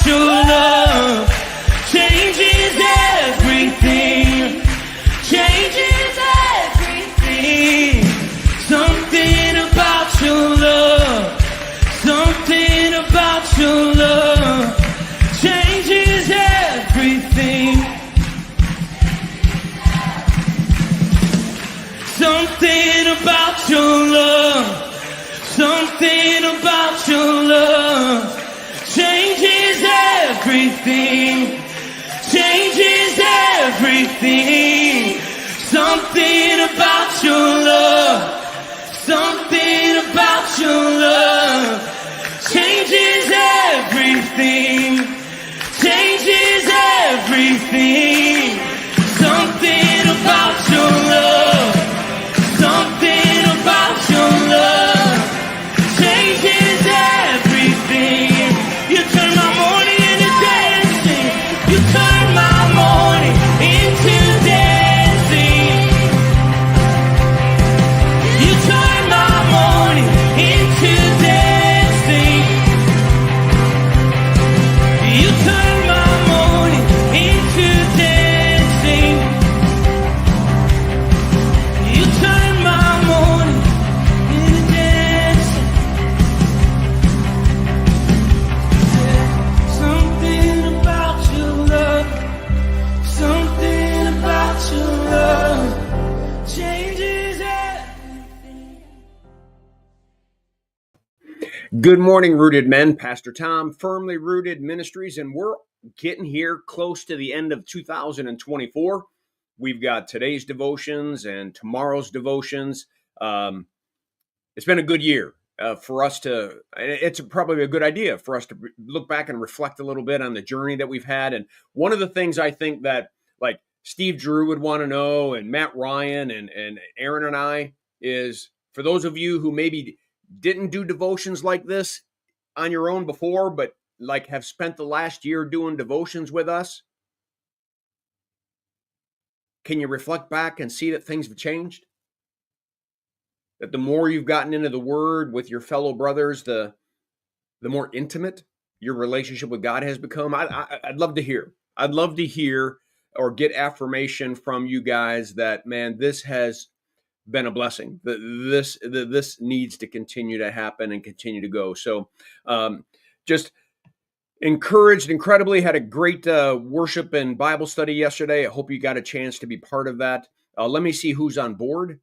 about your love changes everything. Changes everything. Something about your love. Something about your love changes everything. Something about your love. Something about your love changes everything. Changes everything. Something about your love. Something about your love changes everything. Changes everything. Something about your love. Something about your love changes everything. You turn my morning into dancing. You turn my morning into dancing. You turn my morning into dancing. You turn my morning into dancing. You turn my morning into dancing. Something about your love. Something about your love changes everything. Good morning, Rooted Men. Pastor Tom, Firmly Rooted Ministries, and we're getting here close to the end of 2024. We've got today's devotions and tomorrow's devotions. It's been a good year for us to, it's probably a good idea for us to look back and reflect a little bit on the journey that we've had. And one of the things I think that like Steve Drew would want to know, and Matt Ryan and Aaron and I, is for those of you who maybe didn't do devotions like this on your own before, but like have spent the last year doing devotions with us, can you reflect back and see that things have changed? That the more you've gotten into the Word with your fellow brothers, the more intimate your relationship with God has become? I'd love to hear. I'd love to hear or get affirmation from you guys that, man, this has been a blessing. This needs to continue to happen and continue to go. So just encouraged incredibly. Had a great worship and Bible study yesterday. I hope you got a chance to be part of that. Let me see who's on board.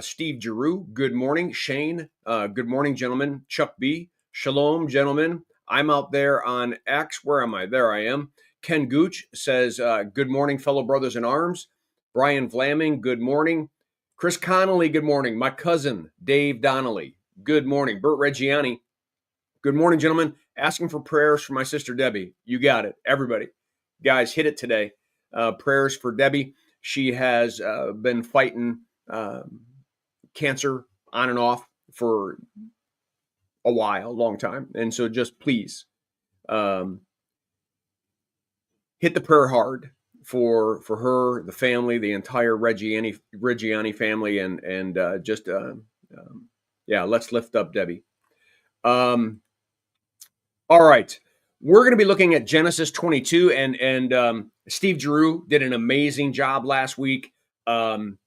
Steve Giroux, good morning. Shane, good morning, gentlemen. Chuck B, shalom, gentlemen. I'm out there on X. Where am I? There I am. Ken Gooch says, good morning, fellow brothers in arms. Brian Vlaming, good morning. Chris Connolly, good morning. My cousin, Dave Donnelly, good morning. Bert Reggiani, good morning, gentlemen. Asking for prayers for my sister, Debbie. You got it. Everybody. Guys, hit it today. Prayers for Debbie. She has been fighting cancer on and off for a while, long time. And so just please hit the prayer hard for her, the family, the entire Reggiani family, and let's lift up Debbie. All right. We're going to be looking at Genesis 22, and Steve Giroux did an amazing job last week, kind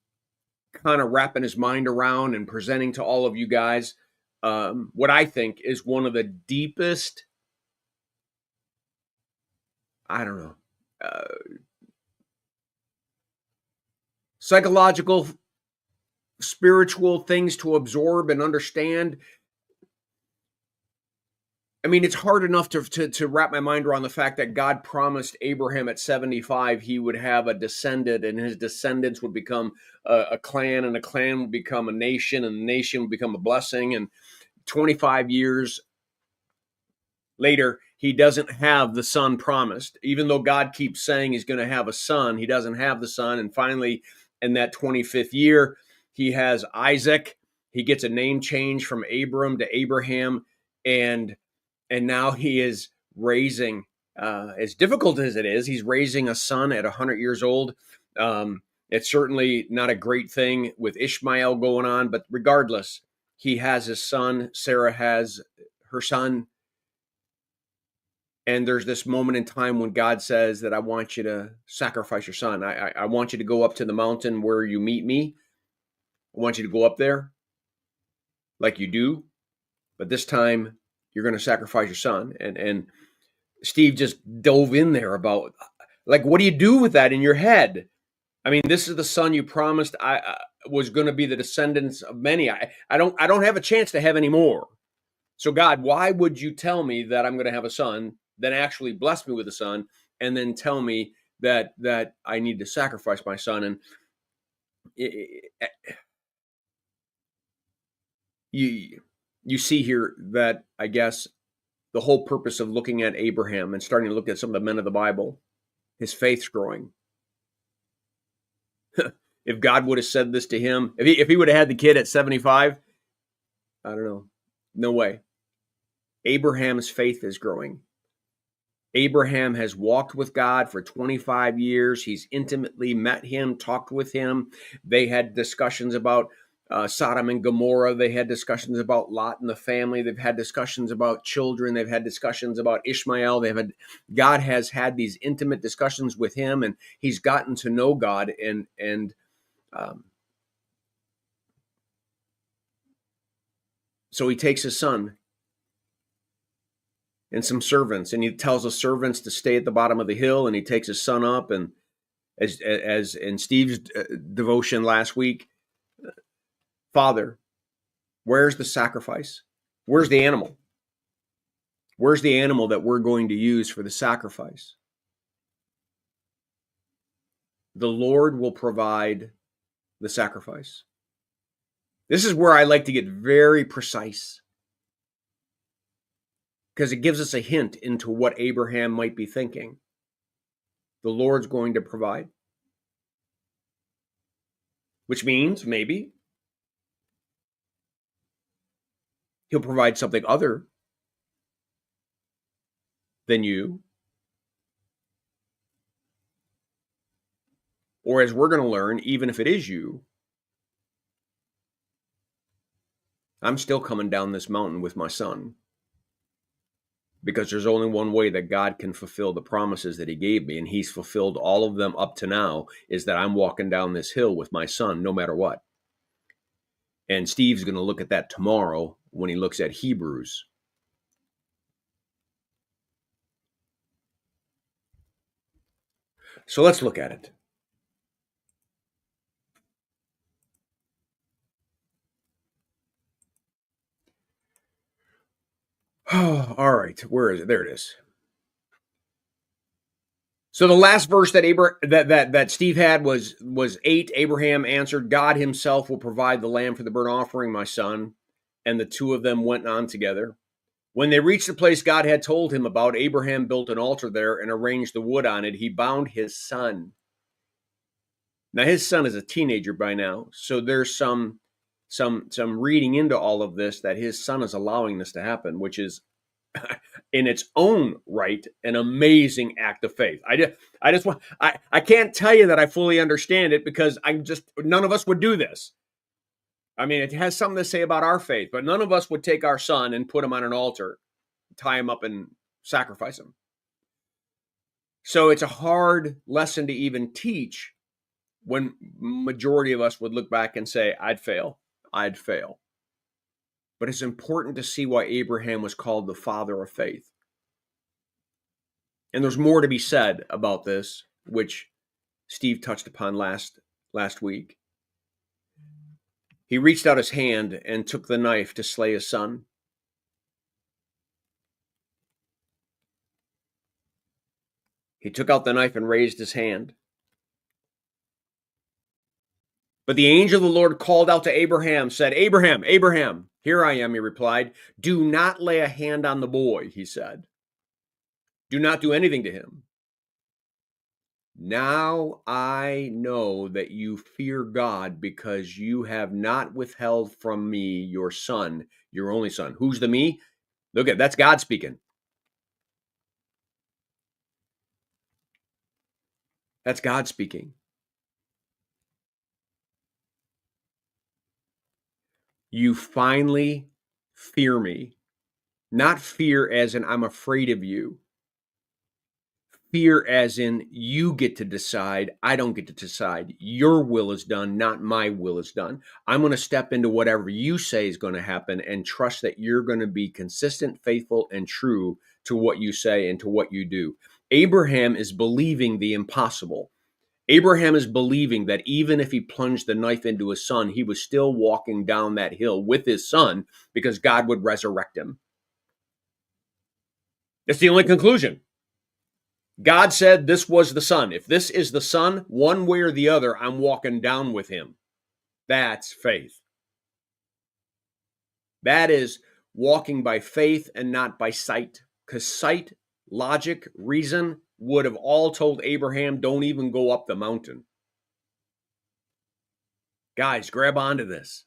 of wrapping his mind around and presenting to all of you guys what I think is one of the deepest, psychological, spiritual things to absorb and understand. I mean, it's hard enough to wrap my mind around the fact that God promised Abraham at 75 he would have a descendant, and his descendants would become a clan, and a clan would become a nation, and the nation would become a blessing. And 25 years later, he doesn't have the son promised. Even though God keeps saying he's going to have a son, he doesn't have the son. And finally, in that 25th year, he has Isaac. He gets a name change from Abram to Abraham, and now he is raising, as difficult as it is, he's raising a son at 100 years old. It's certainly not a great thing with Ishmael going on, but regardless, he has his son. Sarah has her son. And there's this moment in time when God says that I want you to sacrifice your son. I want you to go up to the mountain where you meet me. I want you to go up there like you do, but this time you're going to sacrifice your son. And Steve just dove in there about, like, what do you do with that in your head? I mean, this is the son you promised I was going to be the descendants of many. I don't have a chance to have any more. So God, why would you tell me that I'm going to have a son, then actually bless me with a son, and then tell me that I need to sacrifice my son? And you see here that, I guess, the whole purpose of looking at Abraham and starting to look at some of the men of the Bible, his faith's growing. If God would have said this to him, if he would have had the kid at 75, I don't know. No way. Abraham's faith is growing. Abraham has walked with God for 25 years. He's intimately met him, talked with him. They had discussions about Sodom and Gomorrah. They had discussions about Lot and the family. They've had discussions about children. They've had discussions about Ishmael. God has had these intimate discussions with him, and he's gotten to know God. And so he takes his son and some servants, and he tells the servants to stay at the bottom of the hill, and he takes his son up, and as in Steve's devotion last week, Father, where's the sacrifice? Where's the animal? Where's the animal that we're going to use for the sacrifice? The Lord will provide the sacrifice. This is where I like to get very precise, because it gives us a hint into what Abraham might be thinking. The Lord's going to provide. Which means maybe he'll provide something other than you. Or, as we're going to learn, even if it is you, I'm still coming down this mountain with my son. Because there's only one way that God can fulfill the promises that he gave me, and he's fulfilled all of them up to now, is that I'm walking down this hill with my son no matter what. And Steve's going to look at that tomorrow when he looks at Hebrews. So let's look at it. Oh, all right, where is it? There it is. So the last verse that Steve had was 8. Abraham answered, God himself will provide the lamb for the burnt offering, my son. And the two of them went on together. When they reached the place God had told him about, Abraham built an altar there and arranged the wood on it. He bound his son. Now his son is a teenager by now, so there's some reading into all of this that his son is allowing this to happen, which is in its own right an amazing act of faith. I can't tell you that I fully understand it, because none of us would do this. I mean, it has something to say about our faith, but none of us would take our son and put him on an altar, tie him up and sacrifice him. So it's a hard lesson to even teach when majority of us would look back and say, I'd fail. But it's important to see why Abraham was called the father of faith. And there's more to be said about this, which Steve touched upon last week. He reached out his hand and took the knife to slay his son. He took out the knife and raised his hand. But the angel of the Lord called out to Abraham, said, Abraham, Abraham. Here I am, he replied. Do not lay a hand on the boy, he said. Do not do anything to him. Now I know that you fear God, because you have not withheld from me your son, your only son. Who's the me? Look at, that's God speaking. That's God speaking. You finally fear me. Not fear as in I'm afraid of you. Fear as in you get to decide, I don't get to decide. Your will is done, not my will is done. I'm going to step into whatever you say is going to happen and trust that you're going to be consistent, faithful, and true to what you say and to what you do. Abraham is believing the impossible. Abraham is believing that even if he plunged the knife into his son, he was still walking down that hill with his son because God would resurrect him. That's the only conclusion. God said this was the son. If this is the son, one way or the other, I'm walking down with him. That's faith. That is walking by faith and not by sight. Because sight, logic, reason would have all told Abraham, don't even go up the mountain. Guys, grab onto this.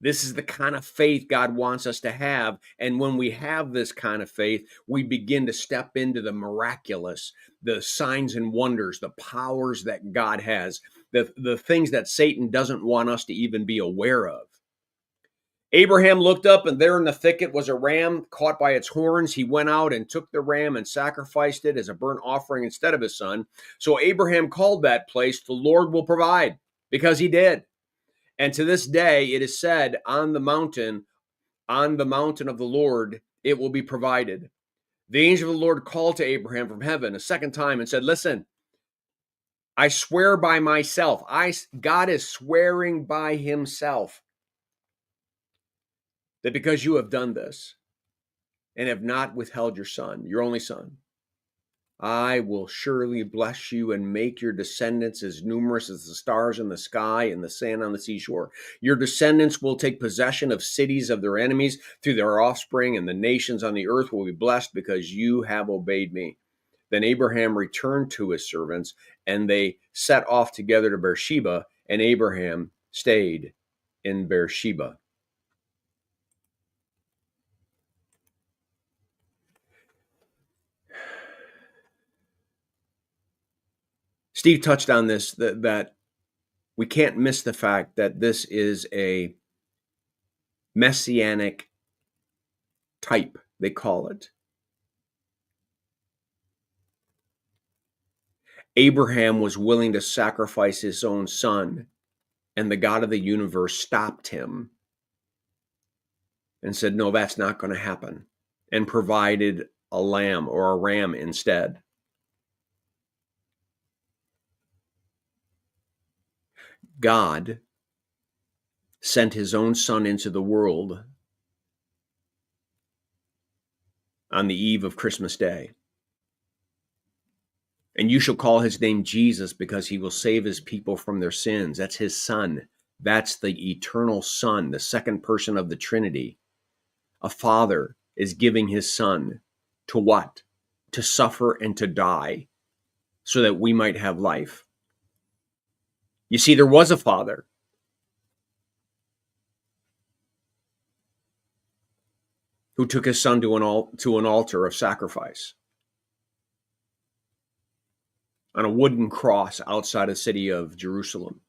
This is the kind of faith God wants us to have. And when we have this kind of faith, we begin to step into the miraculous, the signs and wonders, the powers that God has, the things that Satan doesn't want us to even be aware of. Abraham looked up, and there in the thicket was a ram caught by its horns. He went out and took the ram and sacrificed it as a burnt offering instead of his son. So Abraham called that place, the Lord will provide, because he did. And to this day, it is said, on the mountain of the Lord, it will be provided. The angel of the Lord called to Abraham from heaven a second time and said, listen, I swear by myself. God is swearing by himself that because you have done this and have not withheld your son, your only son, I will surely bless you and make your descendants as numerous as the stars in the sky and the sand on the seashore. Your descendants will take possession of cities of their enemies through their offspring, and the nations on the earth will be blessed because you have obeyed me. Then Abraham returned to his servants, and they set off together to Beersheba, and Abraham stayed in Beersheba. Steve touched on this, that we can't miss the fact that this is a messianic type, they call it. Abraham was willing to sacrifice his own son, and the God of the universe stopped him and said, no, that's not going to happen, and provided a lamb or a ram instead. God sent his own son into the world on the eve of Christmas Day. And you shall call his name Jesus, because he will save his people from their sins. That's his son. That's the eternal Son, the second person of the Trinity. A father is giving his son to what? To suffer and to die so that we might have life. You see, there was a father who took his son to an altar of sacrifice on a wooden cross outside the city of Jerusalem.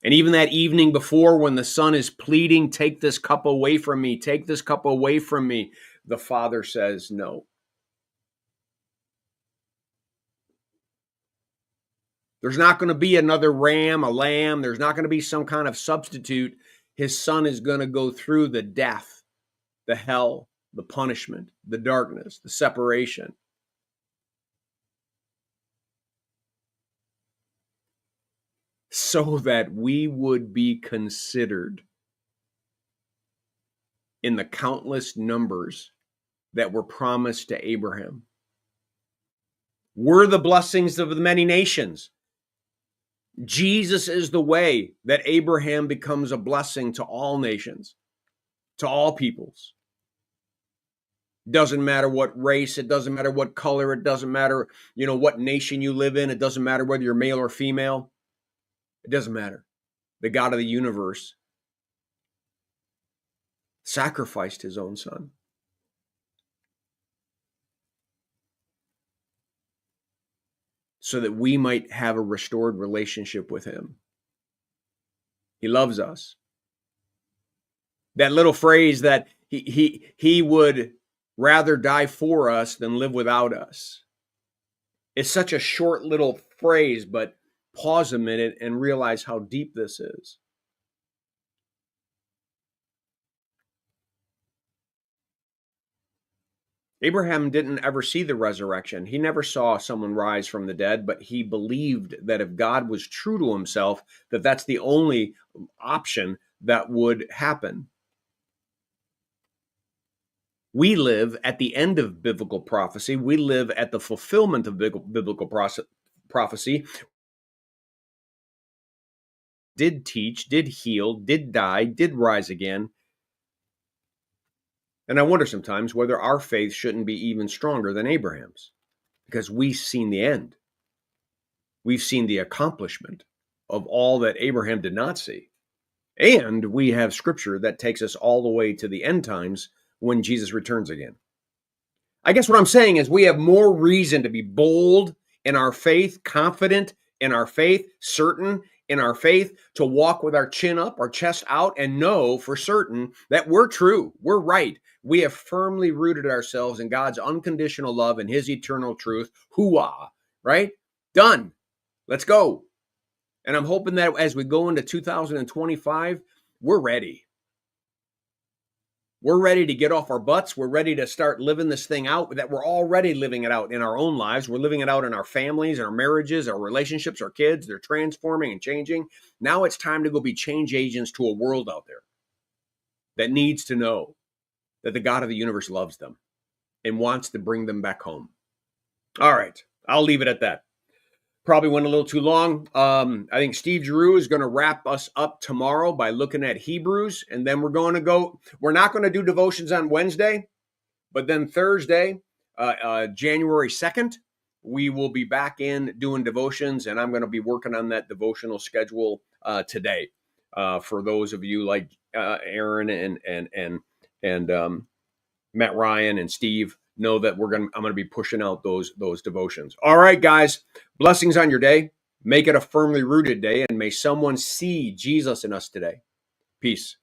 And even that evening before, when the son is pleading, take this cup away from me, take this cup away from me, the father says no. There's not going to be another ram, a lamb. There's not going to be some kind of substitute. His son is going to go through the death, the hell, the punishment, the darkness, the separation. So that we would be considered in the countless numbers that were promised to Abraham. We're the blessings of the many nations. Jesus is the way that Abraham becomes a blessing to all nations, to all peoples. Doesn't matter what race, it doesn't matter what color, it doesn't matter, what nation you live in, it doesn't matter whether you're male or female. It doesn't matter. The God of the universe sacrificed his own son. So that we might have a restored relationship with him. He loves us. That little phrase that he would rather die for us than live without us. It's such a short little phrase, but pause a minute and realize how deep this is. Abraham didn't ever see the resurrection. He never saw someone rise from the dead, but he believed that if God was true to himself, that that's the only option that would happen. We live at the end of biblical prophecy. We live at the fulfillment of biblical prophecy. Did teach, did heal, did die, did rise again. And I wonder sometimes whether our faith shouldn't be even stronger than Abraham's, because we've seen the end. We've seen the accomplishment of all that Abraham did not see. And we have scripture that takes us all the way to the end times when Jesus returns again. I guess what I'm saying is we have more reason to be bold in our faith, confident in our faith, certain in our faith, to walk with our chin up, our chest out, and know for certain that we're true, we're right. We have firmly rooted ourselves in God's unconditional love and his eternal truth. Hooah, right? Done. Let's go. And I'm hoping that as we go into 2025, we're ready. We're ready to get off our butts. We're ready to start living this thing out, that we're already living it out in our own lives. We're living it out in our families, our marriages, our relationships, our kids. They're transforming and changing. Now it's time to go be change agents to a world out there that needs to know that the God of the universe loves them and wants to bring them back home. All right, I'll leave it at that. Probably went a little too long. I think Steve Giroux is going to wrap us up tomorrow by looking at Hebrews. And then we're not going to do devotions on Wednesday, but then Thursday, January 2nd, we will be back in doing devotions. And I'm going to be working on that devotional schedule today for those of you like Aaron and Matt Ryan and Steve. Know that I'm going to be pushing out those devotions. All right, guys, blessings on your day. Make it a firmly rooted day, and may someone see Jesus in us today. Peace.